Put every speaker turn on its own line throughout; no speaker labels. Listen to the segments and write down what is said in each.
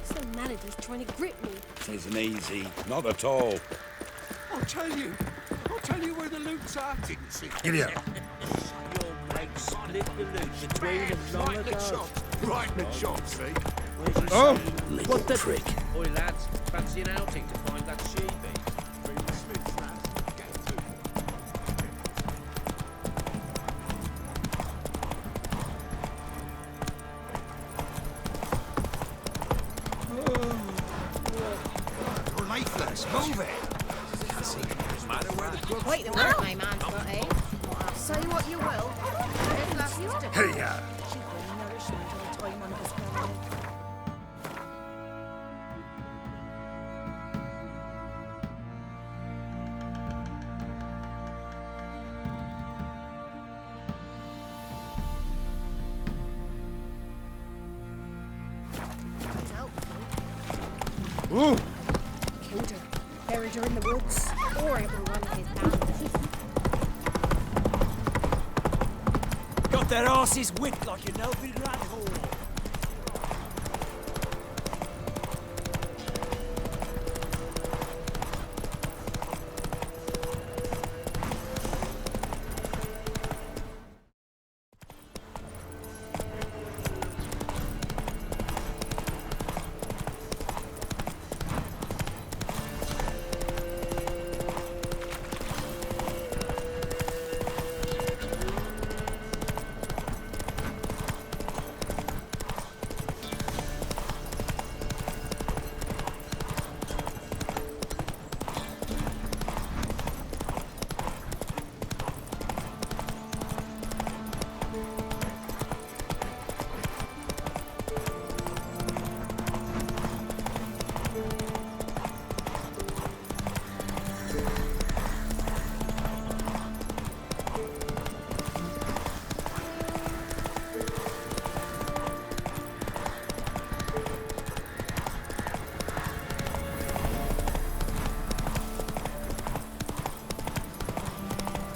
Some manager's trying to grip me.
It isn't easy. Not at all.
I'll tell you where the loot's at. Didn't see.
Giddy up.
Your mate split the loot between them long
Right in the
ago.
chop. Right in the chop, see?
Where's your
Oh!
son?
Little prick.
Oi lads, fancy an outing to find that sheepy?
Bring the Smiths, lads. Get to it. You're lifeless. Move it.
Wait, there weren't my man's got, eh? Say what you will. There's last yesterday.
Hey, ya.
She will nourishment all the time on his family. He's out.
Ooh.
Killed her. Buried her in the woods. Or it will run his band.
Got their asses whipped like an elfin rat hole.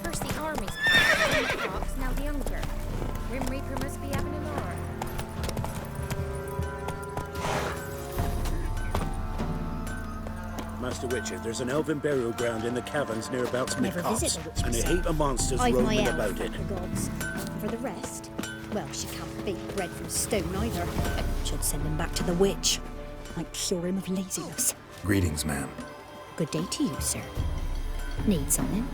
First the army's back. Fox, now the younger. Grim Reaper must be having an hour.
Master Richard, there's an elven burial ground in the caverns near about Smith
Never
Copse,
visit the witch
and a
myself.
heap of monsters
I've my
roaming
elf,
about it.
thank the gods. For the rest, well, she can't bake bread from stone either. Should send him back to the witch. Might cure him of laziness.
Greetings, ma'am.
Good day to you, sir. Need something?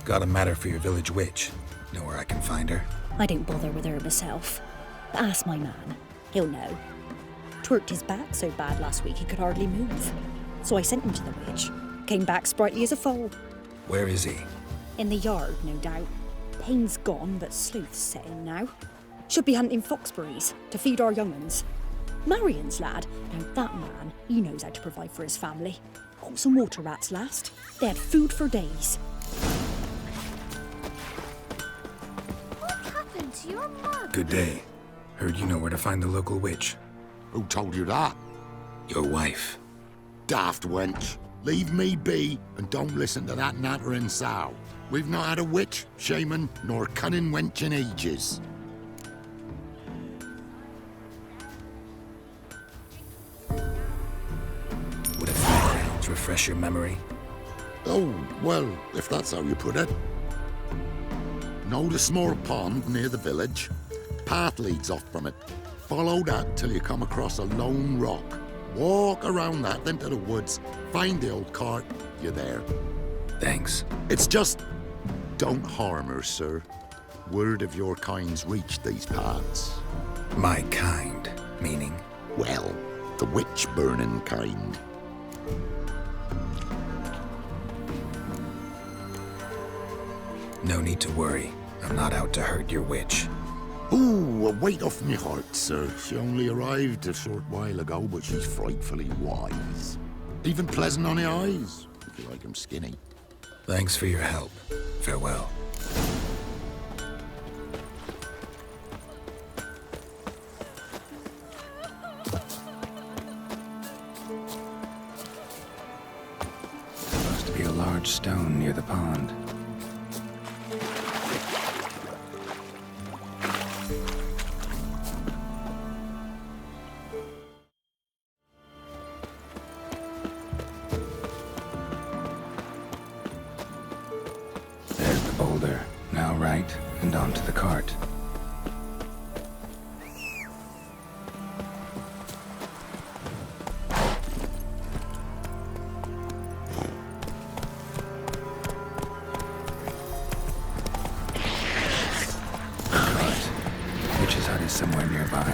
Got a matter for your village witch. Know where I can find her?
I don't bother with her myself. But ask my man. He'll know. Twerked his back so bad last week he could hardly move. So I sent him to the witch. Came back sprightly as a foal.
Where is he?
In the yard, no doubt. Pain's gone, but sleuth's set in now. Should be hunting foxberries to feed our young'uns. Marion's lad, now that man, he knows how to provide for his family. Got some water rats last. They had food for days.
What happened to your mug?
Good day. Heard you know where to find the local witch.
Who told you that?
Your wife.
Daft wench. Leave me be and don't listen to that nattering sow. We've not had a witch, shaman, nor cunning wench in ages.
Would a fairgrounds refresh your memory?
Oh, well, if that's how you put it. Know the small pond near the village? Path leads off from it. Follow that till you come across a lone rock. Walk around that into the woods, find the old cart, you're there.
Thanks.
It's just... don't harm her, sir. Word of your kind's reached these parts.
My kind, meaning?
Well, the witch-burning kind.
No need to worry. I'm not out to hurt your witch.
Ooh, a weight off me heart, sir. She only arrived a short while ago, but she's frightfully wise. Even pleasant on the eyes, if you like 'em skinny.
Thanks for your help. Farewell. Supposed to be a large stone near the pond. and onto the cart. Witch's hut is somewhere nearby.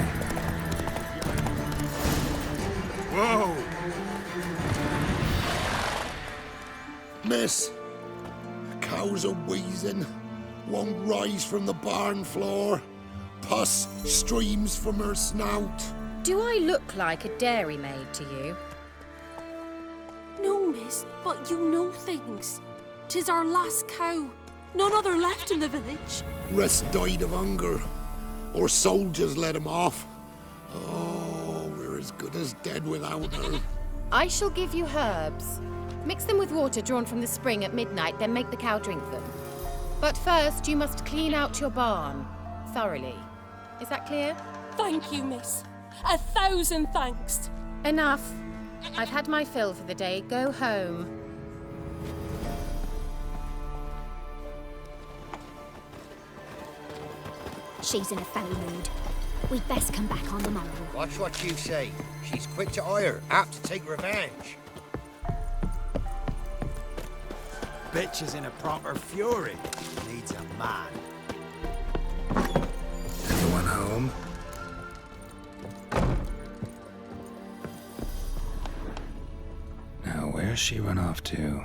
Whoa! Miss, cows are wheezing, won't rise from the barn floor. Pus streams from her snout.
Do I look like a dairymaid to you?
No, miss, but you know things. 'Tis our last cow. None other left in the village.
Rest died of hunger, or soldiers let him off. Oh, we're as good as dead without her.
I shall give you herbs. Mix them with water drawn from the spring at midnight, then make the cow drink them. But first, you must clean out your barn thoroughly. Is that clear?
Thank you, miss. 1,000 thanks.
Enough. I've had my fill for the day. Go home.
She's in a foul mood. We'd best come back on the morrow.
Watch what you say. She's quick to ire, apt to take revenge.
Bitch is in a proper fury. Needs a man.
Anyone home? Now, where's she run off to?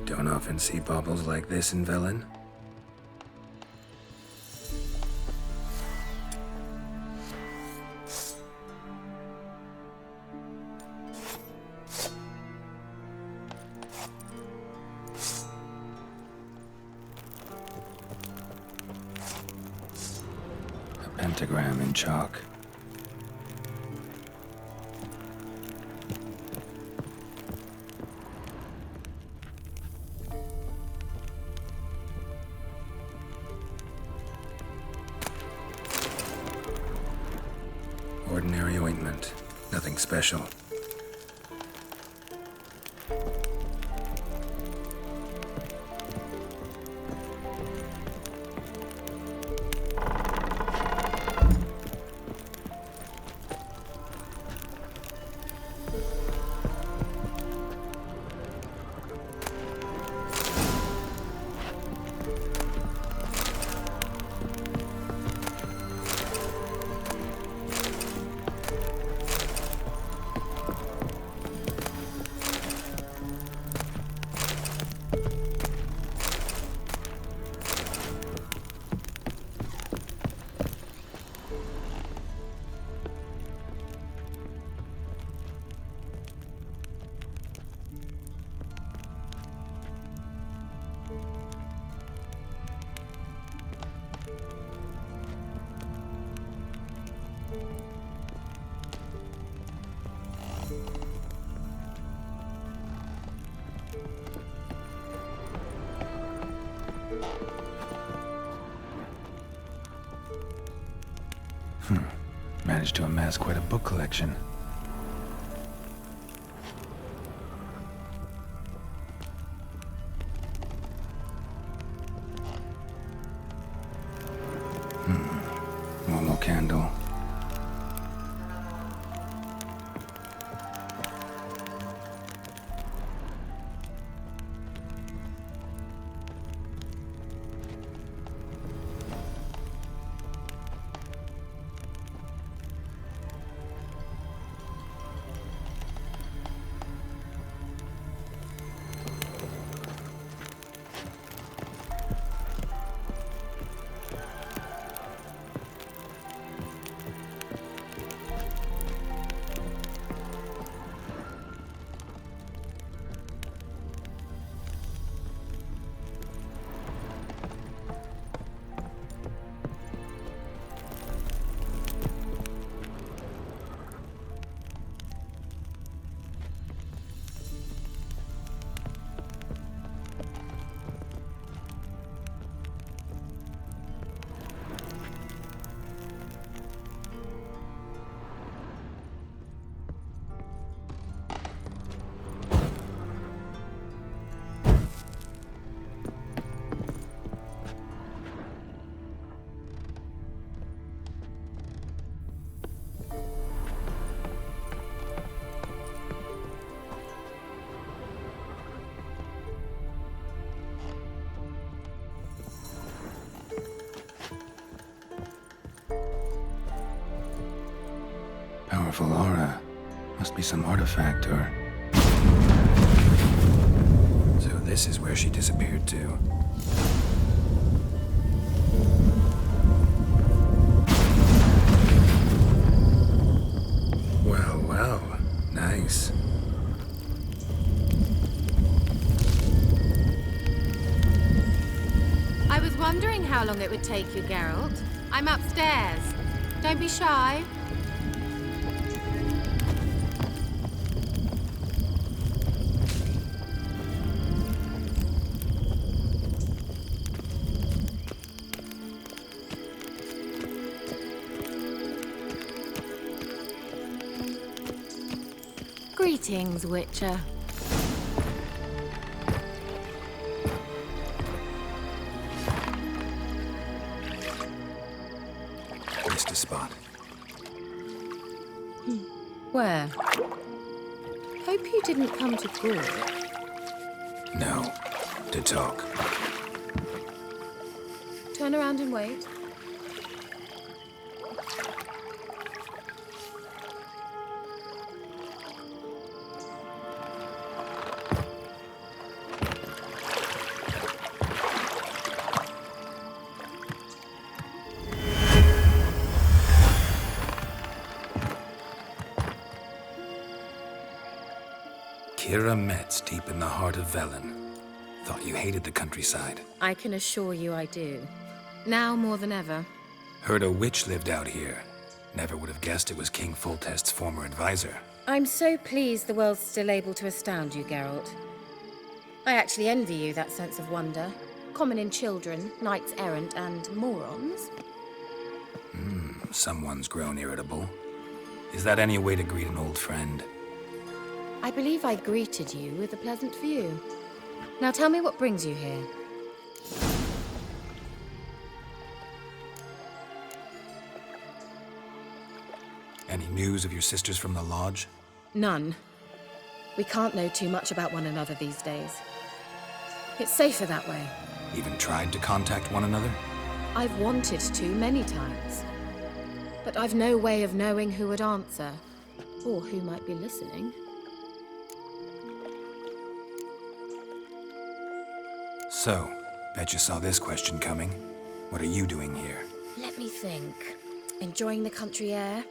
Don't often see baubles like this in Velen. A pentagram in chalk. Ordinary ointment. Nothing special. Managed to amass quite a book collection. One more candle. powerful aura. Must be some artifact or... So this is where she disappeared to. Well, well. Nice.
I was wondering how long it would take you, Geralt. I'm upstairs. Don't be shy. Greetings, Witcher.
Missed a spot.
Where? Hope you didn't come to Gore.
No. To talk.
Turn around and wait.
Kira Metz, deep in the heart of Velen. Thought you hated the countryside.
I can assure you I do. Now more than ever.
Heard a witch lived out here. Never would have guessed it was King Foltest's former advisor.
I'm so pleased the world's still able to astound you, Geralt. I actually envy you that sense of wonder. Common in children, knights errant, and morons.
Someone's grown irritable. Is that any way to greet an old friend?
I believe I greeted you with a pleasant view. Now tell me what brings you here.
Any news of your sisters from the lodge?
None. We can't know too much about one another these days. It's safer that way.
Even tried to contact one another?
I've wanted to many times. But I've no way of knowing who would answer, or who might be listening.
So, bet you saw this question coming. What are you doing here?
Let me think. Enjoying the country air?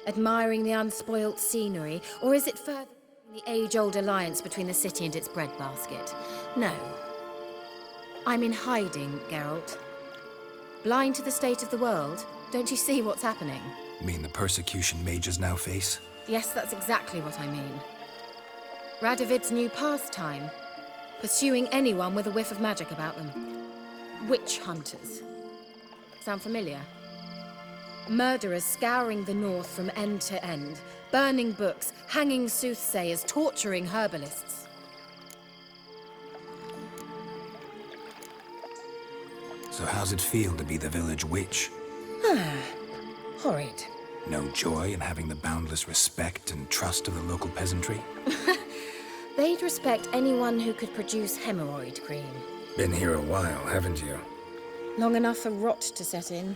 Admiring the unspoilt scenery? Or is it further the age-old alliance between the city and its breadbasket? No. I'm in hiding, Geralt. Blind to the state of the world? Don't you see what's happening?
Mean the persecution mages now face?
Yes, that's exactly what I mean. Radovid's new pastime. Pursuing anyone with a whiff of magic about them. Witch hunters. Sound familiar? Murderers scouring the north from end to end, burning books, hanging soothsayers, torturing herbalists.
So how's it feel to be the village witch?
Horrid.
No joy in having the boundless respect and trust of the local peasantry?
They'd respect anyone who could produce hemorrhoid cream.
Been here a while, haven't you?
Long enough for rot to set in.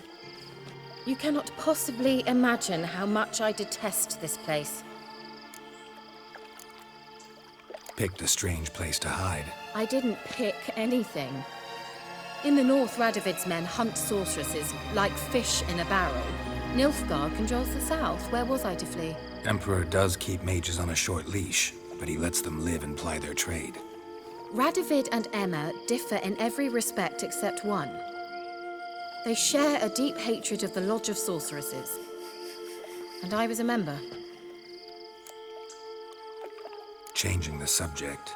You cannot possibly imagine how much I detest this place.
Picked a strange place to hide.
I didn't pick anything. In the north, Radovid's men hunt sorceresses like fish in a barrel. Nilfgaard controls the south. Where was I to flee?
Emperor does keep mages on a short leash, but he lets them live and ply their trade.
Radovid and Emma differ in every respect except one. They share a deep hatred of the Lodge of Sorceresses. And I was a member.
Changing the subject.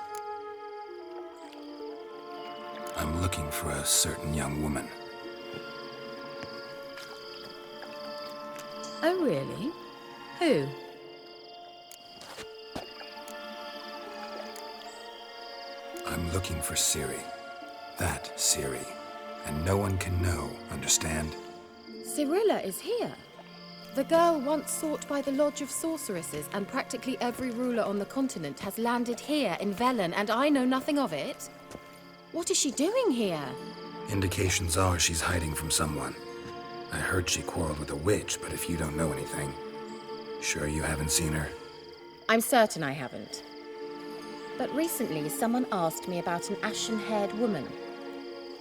I'm looking for a certain young woman.
Oh, really? Who?
I'm looking for Ciri. That Ciri. And no one can know, understand?
Cirilla is here. The girl once sought by the Lodge of Sorceresses, and practically every ruler on the continent has landed here in Velen, and I know nothing of it. What is she doing here?
Indications are she's hiding from someone. I heard she quarreled with a witch, but if you don't know anything... Sure you haven't seen her?
I'm certain I haven't. But recently, someone asked me about an ashen-haired woman.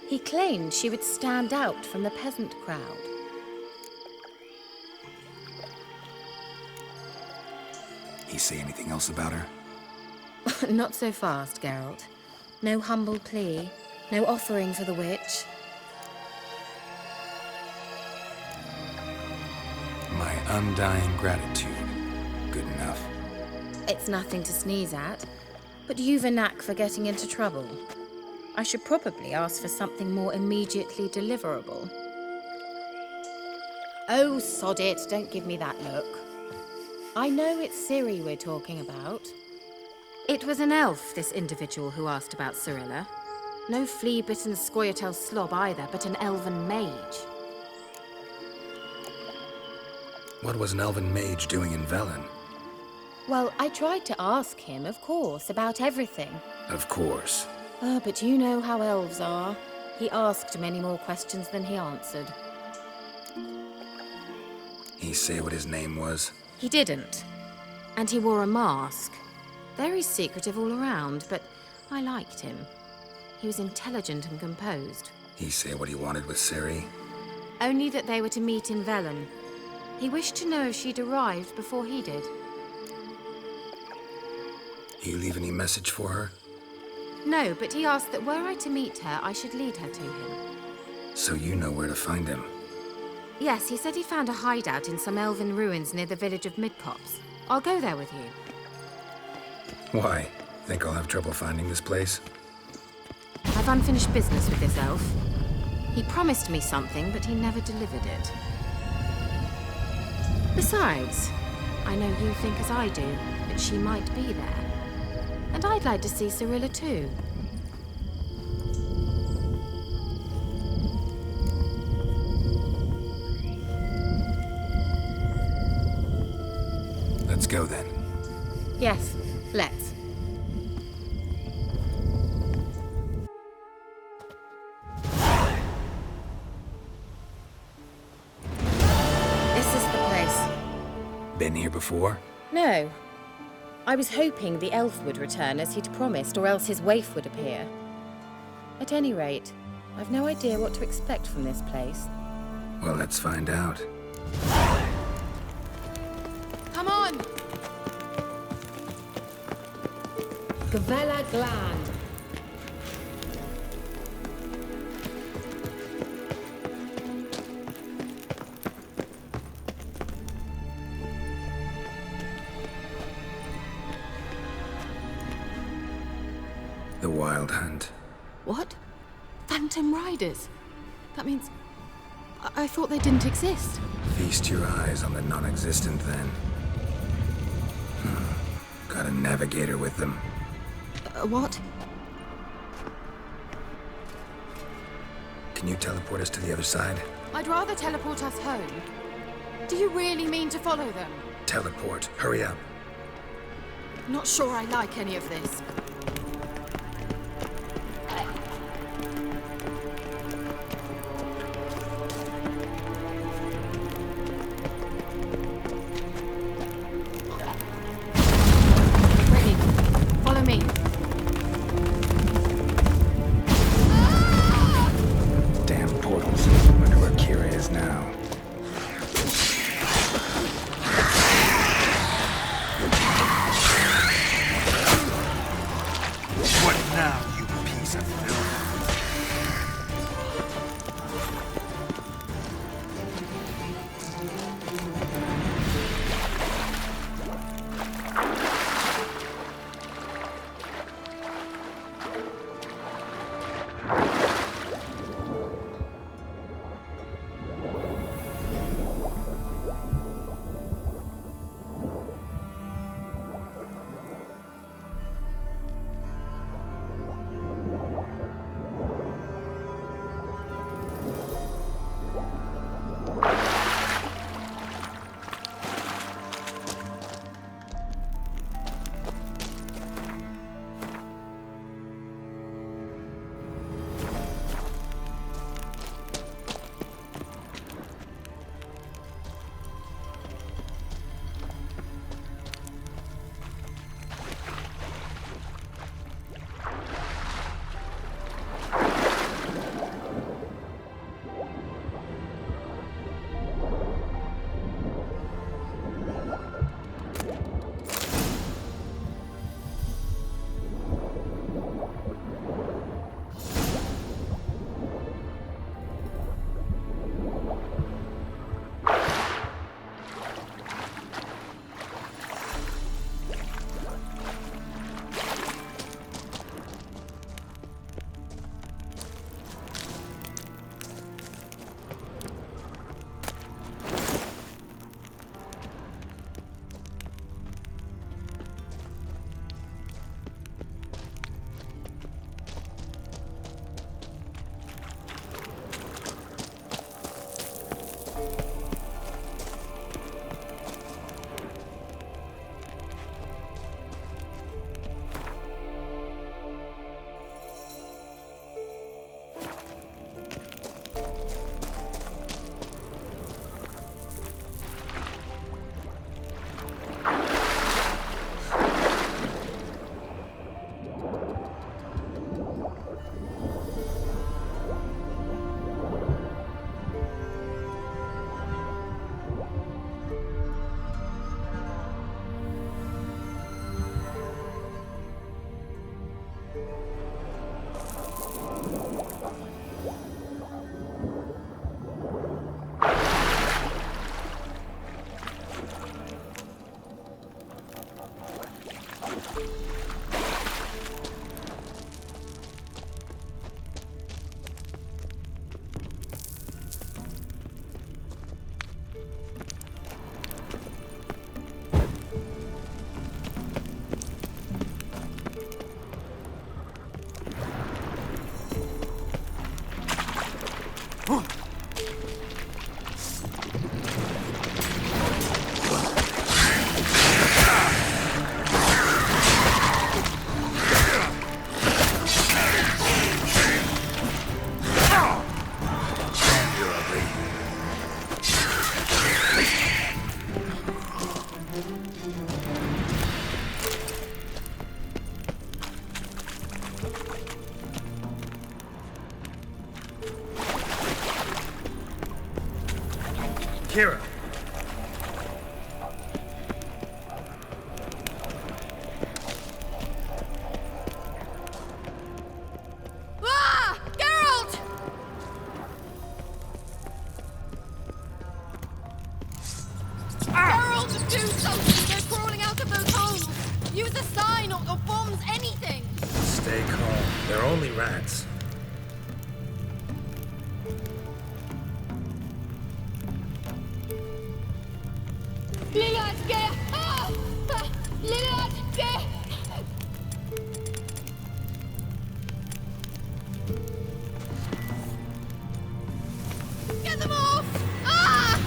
He claimed she would stand out from the peasant crowd.
He say anything else about her?
Not so fast, Geralt. No humble plea, no offering for the witch.
My undying gratitude. Good enough.
It's nothing to sneeze at, but you've a knack for getting into trouble. I should probably ask for something more immediately deliverable. Oh, sod it, don't give me that look. I know it's Ciri we're talking about. It was an elf, this individual who asked about Cirilla. No flea-bitten Scoia'tael slob either, but an elven mage.
What was an elven mage doing in Velen?
Well, I tried to ask him, of course, about everything.
Of course.
But you know how elves are. He asked many more questions than he answered.
He say what his name was?
He didn't. And he wore a mask. Very secretive all around, but I liked him. He was intelligent and composed.
He say what he wanted with Ciri?
Only that they were to meet in Velen. He wished to know if she'd arrived before he did.
You leave any message for her?
No, but he asked that were I to meet her, I should lead her to him.
So you know where to find him?
Yes, he said he found a hideout in some elven ruins near the village of Midcopse. I'll go there with you.
Why? Think I'll have trouble finding this place?
I've unfinished business with this elf. He promised me something, but he never delivered it. Besides, I know you think as I do, that she might be there. And I'd like to see Cirilla too.
Let's go then.
Yes, let's. This is the place.
Been here before?
No. I was hoping the elf would return as he'd promised, or else his waif would appear. At any rate, I've no idea what to expect from this place.
Well, let's find out.
Come on! Gavella Gland.
The Wild Hunt.
What? Phantom Riders? That means... I thought they didn't exist.
Feast your eyes on the non-existent, then. Got a navigator with them.
What?
Can you teleport us to the other side?
I'd rather teleport us home. Do you really mean to follow them?
Teleport. Hurry up.
Not sure I like any of this. Ready. Follow me.
Damn portals. Wonder where Kira is now.
Kira.
Ah! Geralt! Geralt, do something! They're crawling out of those holes! Use a sign or bombs, anything!
Stay calm. They're only rats.
Get them off! Ah!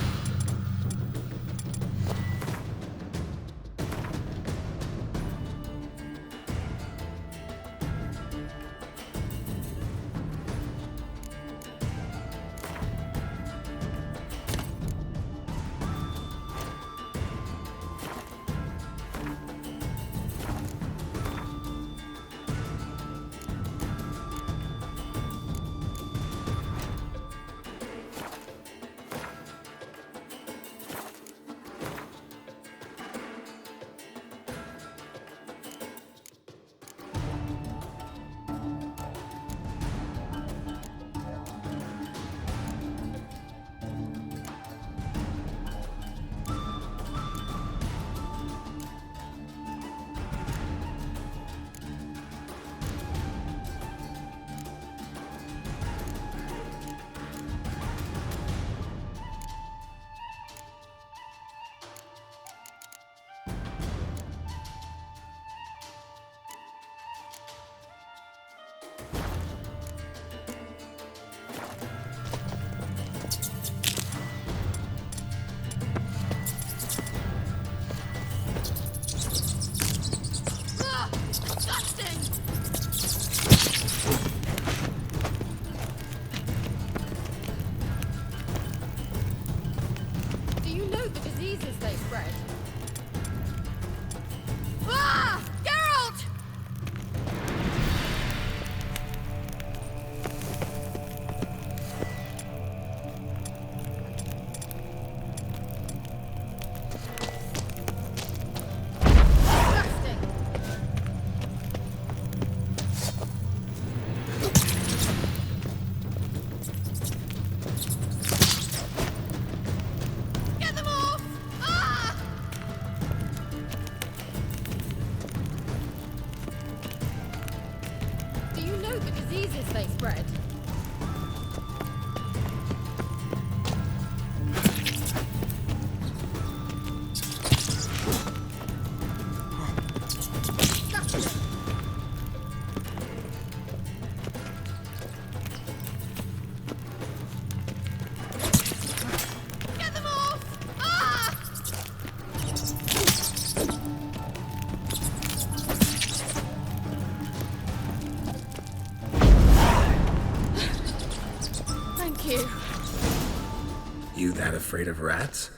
You that afraid of rats?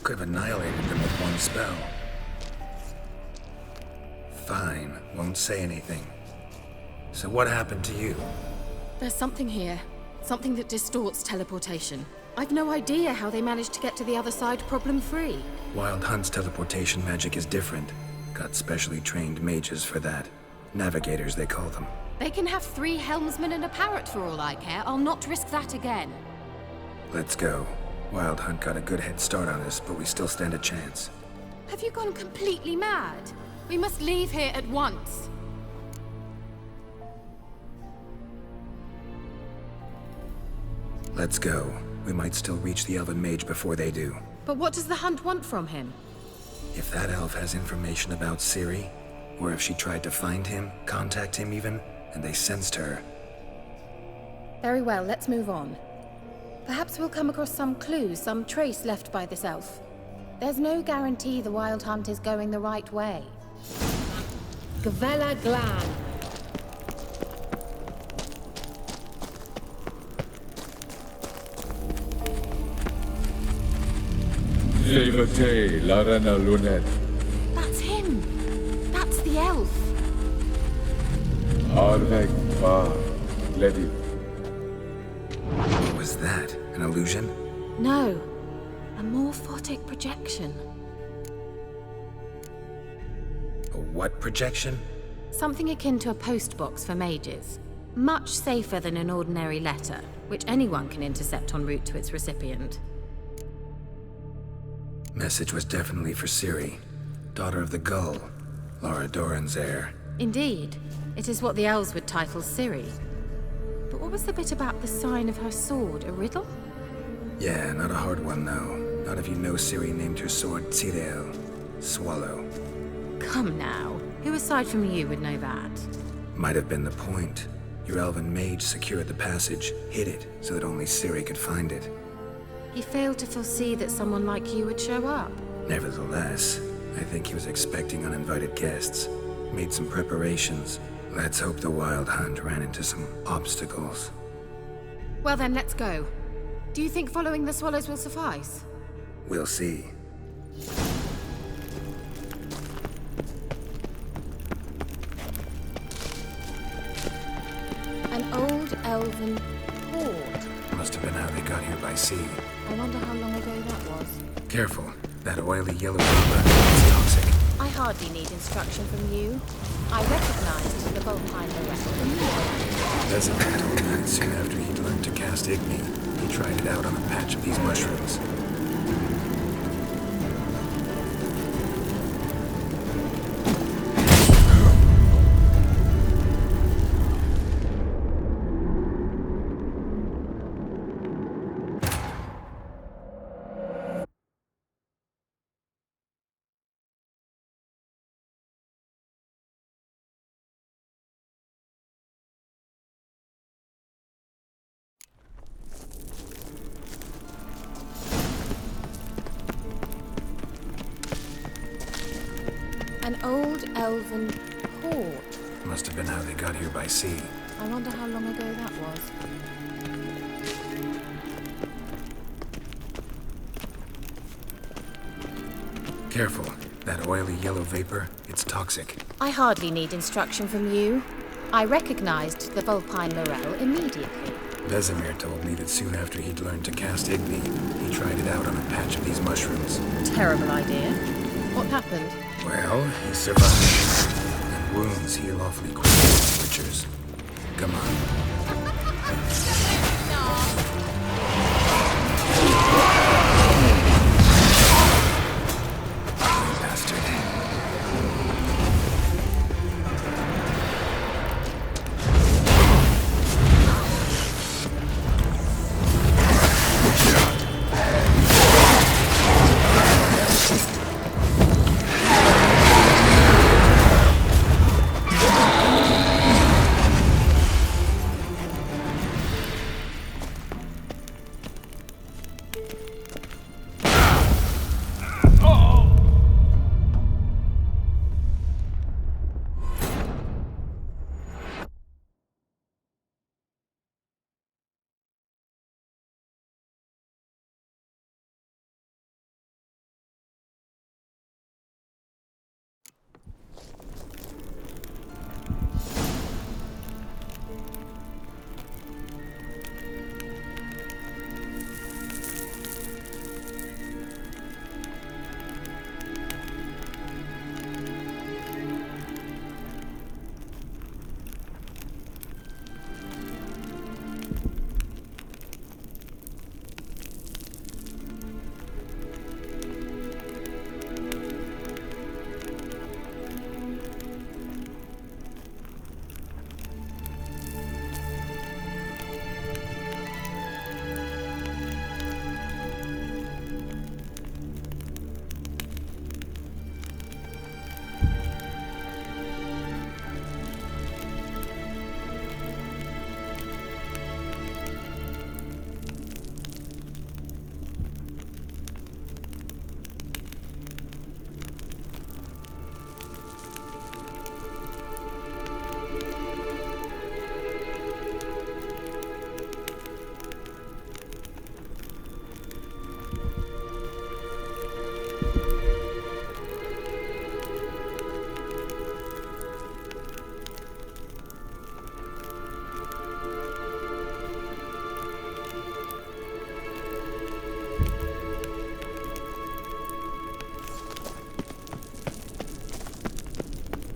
Could have annihilated them with one spell. Fine, won't say anything. So what happened to you?
There's something here. Something that distorts teleportation. I've no idea how they managed to get to the other side problem-free.
Wild Hunt's teleportation magic is different. Got specially trained mages for that. Navigators, they call them.
They can have 3 helmsmen and a parrot for all I care. I'll not risk that again.
Let's go. Wild Hunt got a good head start on us, but we still stand a chance.
Have you gone completely mad? We must leave here at once.
Let's go. We might still reach the Elven Mage before they do.
But what does the Hunt want from him?
If that elf has information about Ciri, or if she tried to find him, contact him even, and they sensed her.
Very well, let's move on. Perhaps we'll come across some clue, some trace left by this elf. There's no guarantee the Wild Hunt is going the right way. Gavella Glan.
Levate, Larena Lunet.
That's him! That's the elf!
Arvek Va, Ledi.
What was that? An illusion?
No. A morphotic projection.
A what projection?
Something akin to a postbox for mages. Much safer than an ordinary letter, which anyone can intercept en route to its recipient.
Message was definitely for Ciri, daughter of the Gull, Lara Doran's heir.
Indeed. It is what the elves would title Ciri. But what was the bit about the sign of her sword? A riddle?
Yeah, not a hard one though. Not if you know Ciri named her sword Tirael, Swallow.
Come now. Who aside from you would know that?
Might have been the point. Your elven mage secured the passage, hid it, so that only Ciri could find it.
He failed to foresee that someone like you would show up.
Nevertheless, I think he was expecting uninvited guests. Made some preparations. Let's hope the Wild Hunt ran into some obstacles.
Well then, let's go. Do you think following the swallows will suffice?
We'll see.
An old elven hoard.
Must have been how they got here by sea.
I wonder how long ago that was.
Careful. That oily yellow vapor is toxic.
I hardly need instruction from you. I recognized the Vulpine Lorette immediately.
As a bad old man, soon after he'd learned to cast Igni, he tried it out on a patch of these mushrooms.
An old elven hoard.
Must have been how they got here by sea.
I wonder how long ago that was.
Careful. That oily yellow vapor, it's toxic.
I hardly need instruction from you. I recognized the Vulpine Lorelle immediately.
Vesemir told me that soon after he'd learned to cast Igni, he tried it out on a patch of these mushrooms.
Terrible idea. What happened?
Well, he survived. And wounds heal awfully quick with witchers. Come on.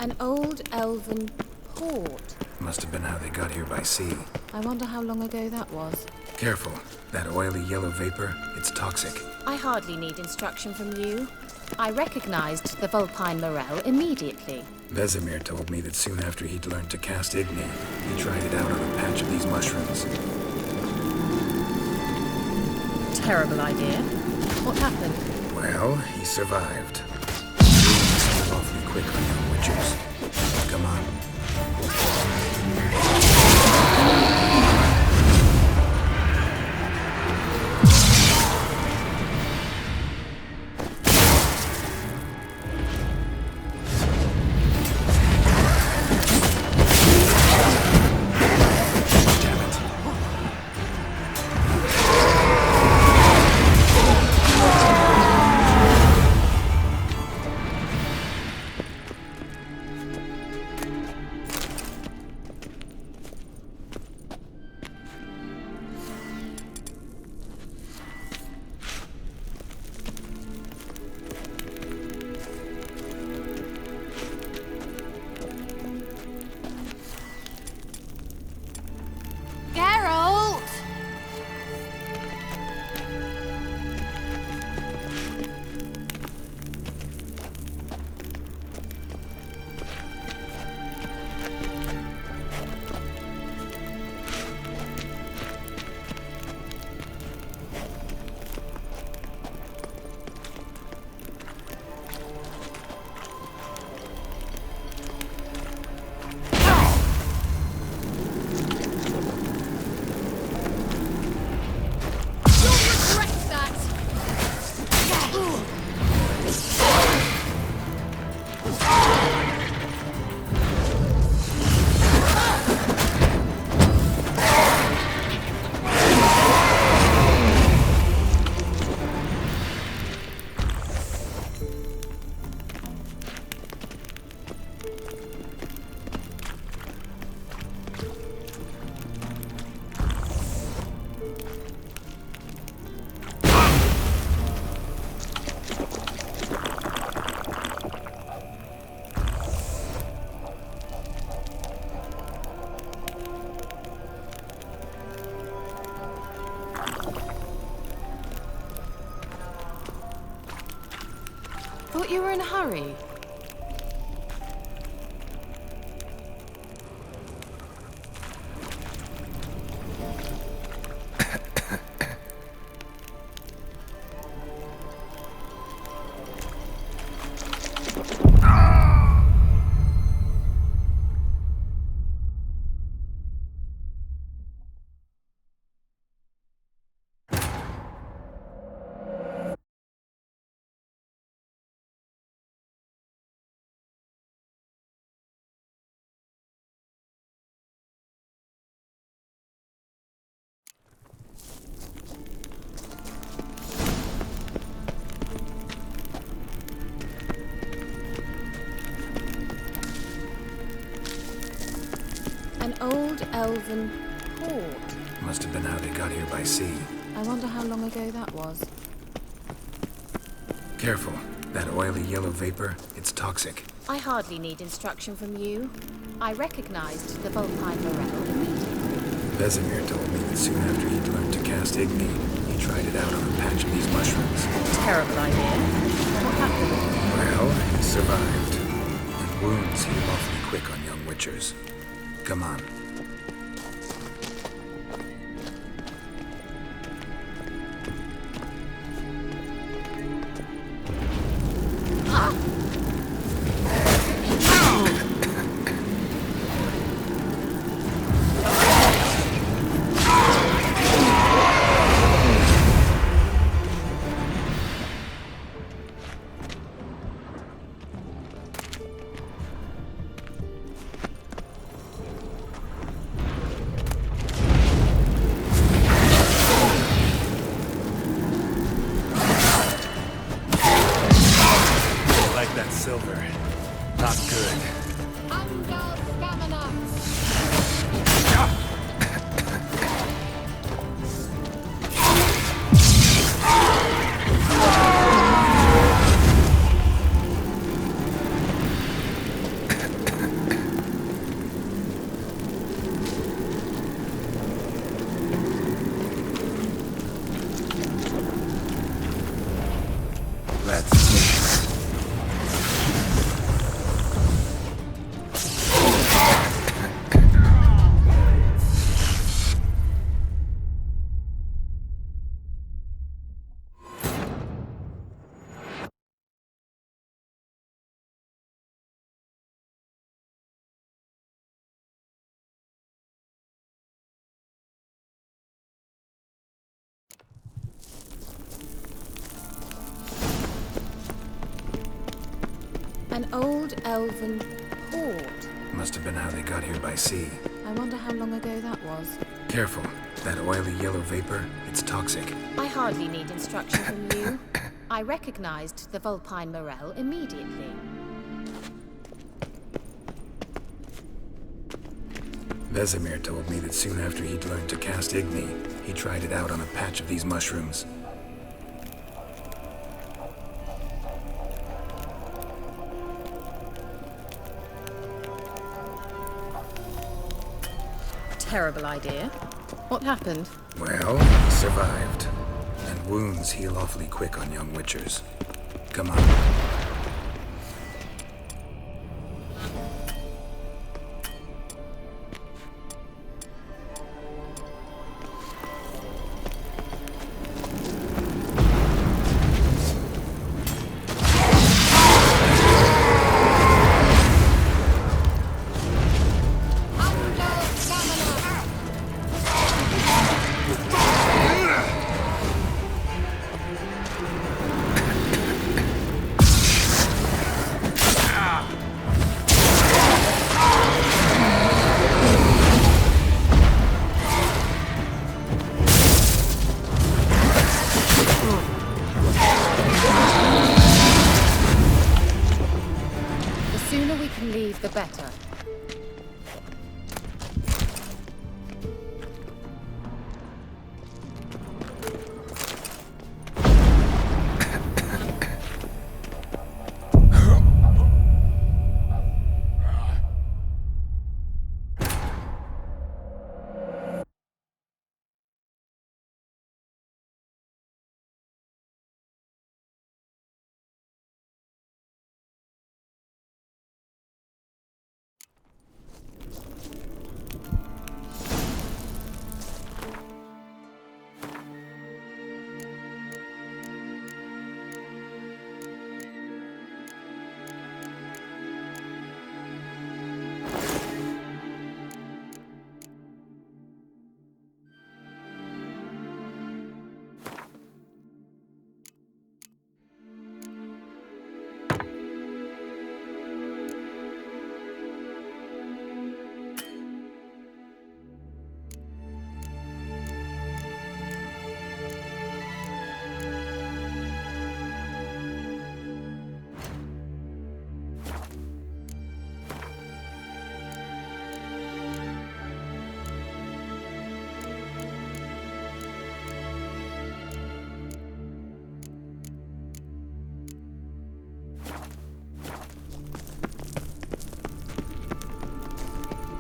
An old elven port.
Must have been how they got here by sea.
I wonder how long ago that was.
Careful. That oily yellow vapor, it's toxic.
I hardly need instruction from you. I recognized the Vulpine Morel immediately.
Vesemir told me that soon after he'd learned to cast Igni, he tried it out on a patch of these mushrooms.
Terrible idea. What happened?
Well, he survived. He's awfully quick on young witchers. Come on.
Geralt!
Thought you were in a hurry. An old elven port.
Must have been how they got here by sea.
I wonder how long ago that was.
Careful. That oily yellow vapor, it's toxic.
I hardly need instruction from you. I recognized the Vulpine Morel immediately.
Vesemir told me that soon after he'd learned to cast Igni, he tried it out on a patch of these mushrooms.
Terrible idea. What happened?
Well, he survived. And wounds heal awfully quick on young witchers. Come on.
That silver. Not good.
An old elven port.
Must have been how they got here by sea.
I wonder how long ago that was.
Careful. That oily yellow vapor, it's toxic.
I hardly need instruction from you. I recognized the Vulpine Morel immediately.
Vesemir told me that soon after he'd learned to cast Igni, he tried it out on a patch of these mushrooms.
Terrible idea. What happened?
Well, he survived. And wounds heal awfully quick on young witchers. Come on.
The better.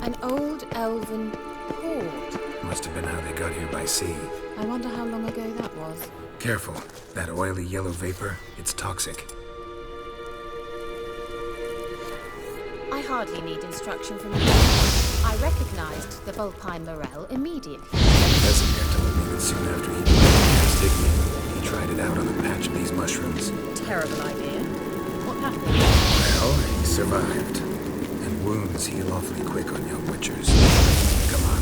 An old elven port.
Must have been how they got here by sea.
I wonder how long ago that was.
Careful. That oily yellow vapor, it's toxic.
I hardly need instruction from you. I recognized the Vulpine Morel immediately.
Vesemir told me that soon after he'd learned to cast Igni, he tried it out on a patch of these mushrooms.
Terrible idea. What happened?
Well, he survived. And wounds heal awfully quick on young witchers. Come on.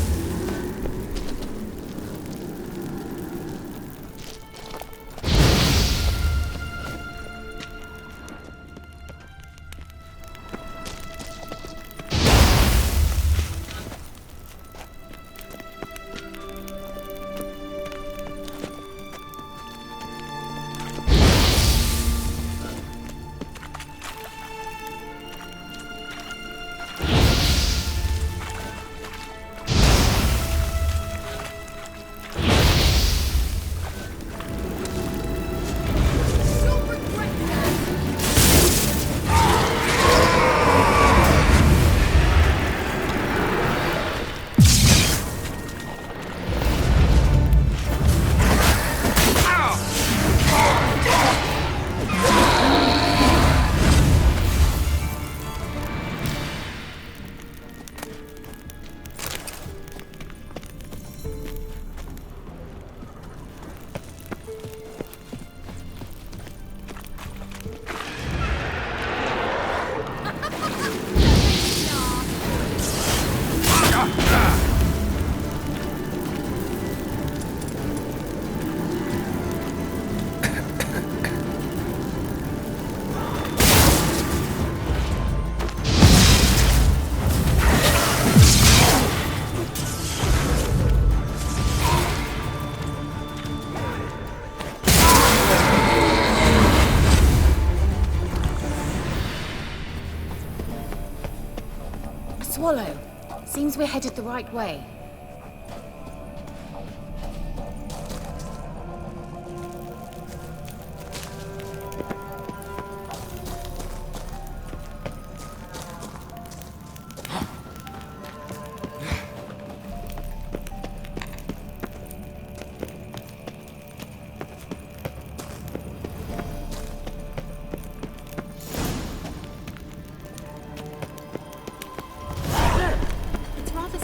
Swallow. Seems we're headed the right way.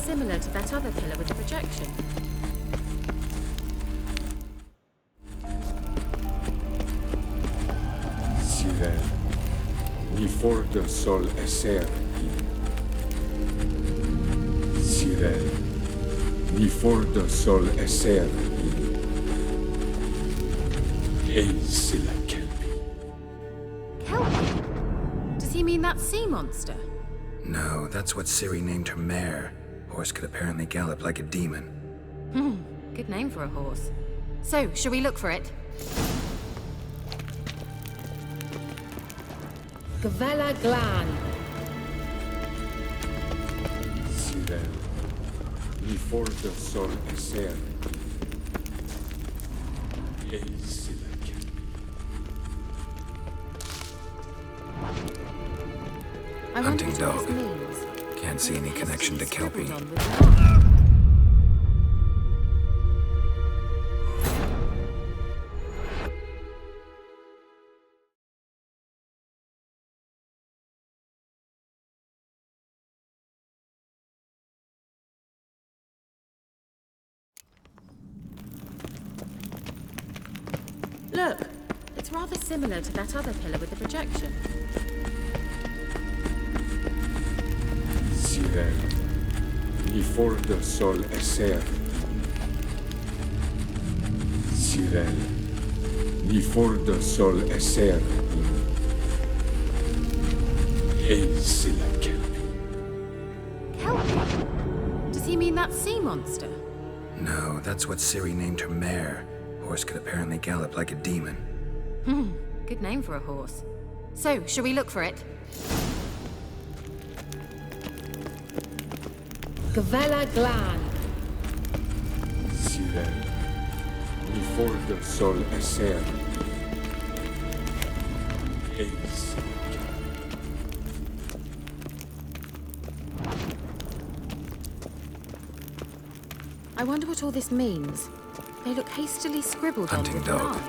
Similar to that other pillar with the projection.
Sirel, ni for de sol eser. Sirel, ni for de sol eser. Ei sila kelpi.
Kelpie? Does he mean that sea monster?
No, that's what Ciri named her mare. Horse could apparently gallop like a demon.
Good name for a horse. So, shall we look for it? Gavella Glan.
Sirel, ni for de sol eser. Ei sila kelpi.
I wonder
Hunting
what
dog.
all this means.
Can't see any connection to Kelpie.
Look, it's rather similar to that other pillar with the projection.
Sirel, ni for de sol eser. Sirel, ni for de sol eser. Ei sila kelpi.
Kelpie? Does he mean that sea monster?
No, that's what Ciri named her mare. Horse could apparently gallop like a demon.
Good name for a horse. So, shall we look for it? Gavella Glan.
Sirel, ni for de sol eser. Ei sila kelpi.
I wonder what all this means. They look hastily scribbled on
Hunting
with
dog.
blood.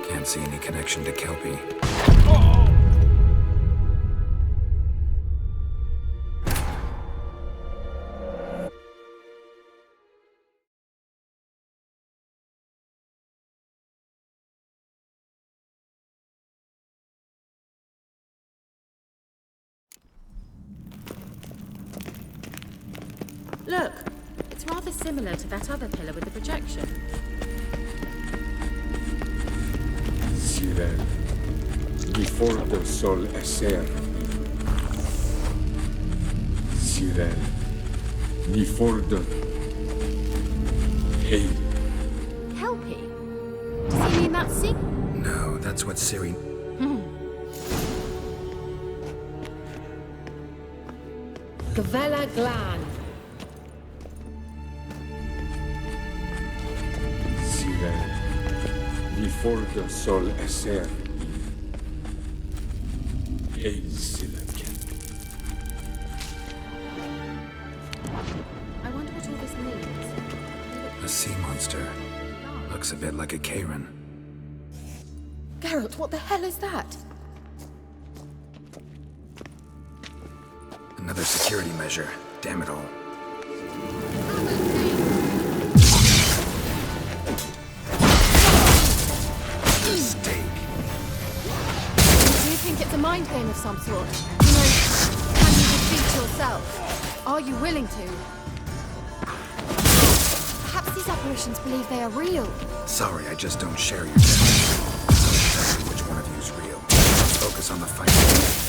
Can't see any connection to Kelpie.
Look, it's rather similar to that other pillar with the projection.
Sirel, ni for de sol eser. Sirel, ni for de... Ei.
Kelpie? Does he mean that sea?
No, that's what Ciri...
Gavella Glan.
Sirel, ni for de sol eser. Ei sila kelpi.
I wonder what all this means.
A sea monster. Looks a bit like a Karen.
Geralt, what the hell is that?
Another security measure. Damn it all. Mistake.
Do you think it's a mind game of some sort? You know, can you defeat yourself? Are you willing to? Perhaps these apparitions believe they are real.
Sorry, I just don't share your definition. Tell me which one of you's real. Let's focus on the fight.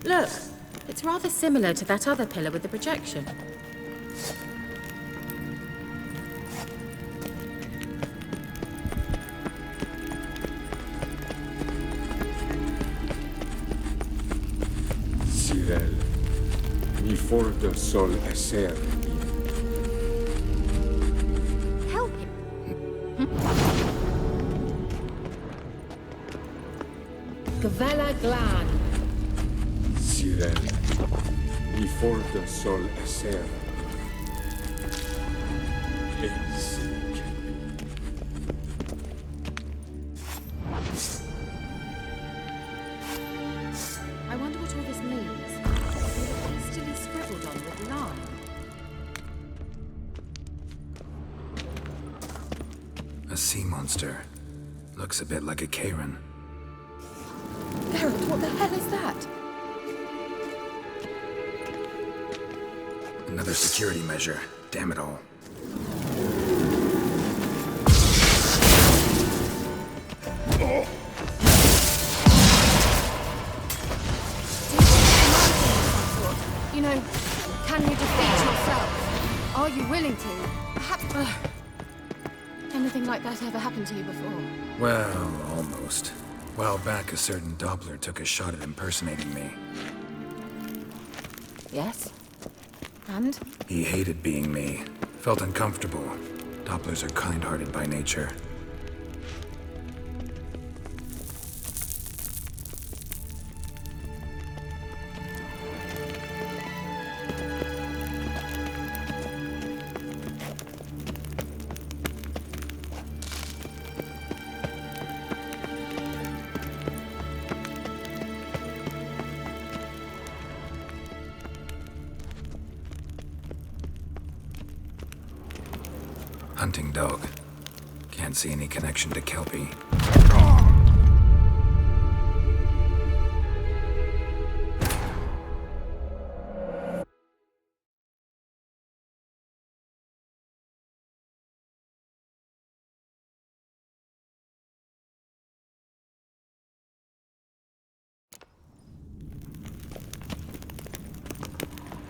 Look, it's rather similar to that other pillar with the projection.
Cyril, mi for de sol esser.
Help him. Gavella Glan.
Cyril, mi for de sol esser.
I wonder what all this means. It's hastily scribbled on with lime.
A sea monster. Looks a bit like a Karen.
Geralt, what the hell is that?
Another security measure. Damn it all.
You know, can you defeat yourself? Are you willing to? Perhaps... anything like that ever happened to you before?
Well, almost. A while back, a certain Doppler took a shot at impersonating me.
Yes? And?
He hated being me. Felt uncomfortable. Dopplers are kind-hearted by nature. Hunting dog. Can't see any connection to Kelpie.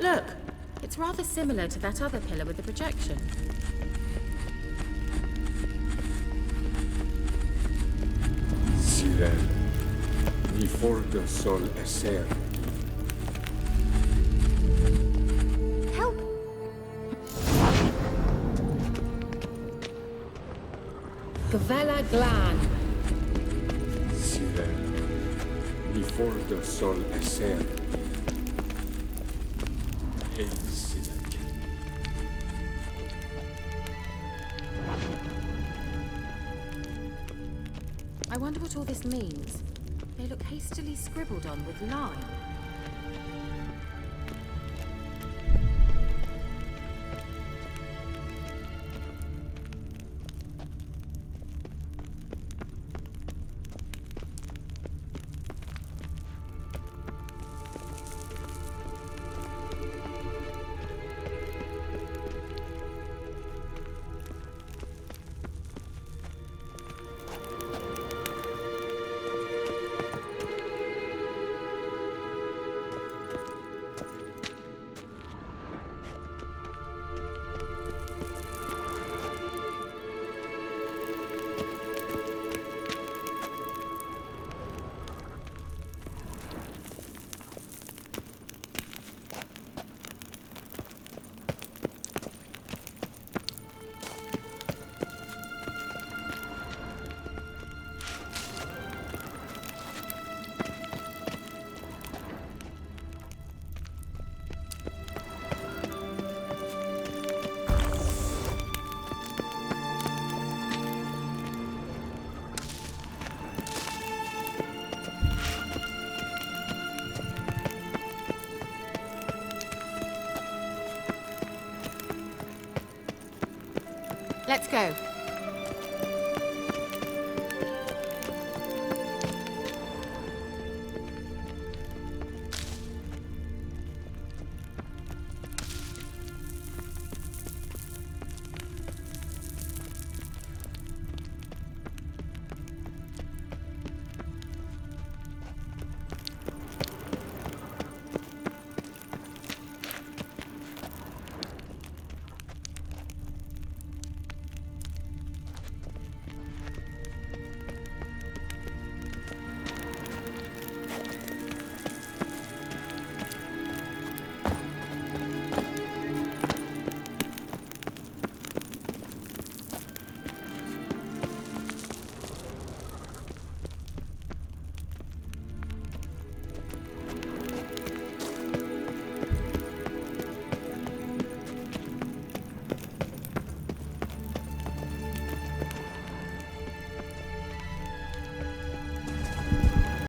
Look, it's rather similar to that other pillar with the projection.
Cyril, mi for de sol esser.
Help! Gavella Glan.
Cyril, mi for de sol esser.
I wonder what all this means. They look hastily scribbled on with lime. Let's go.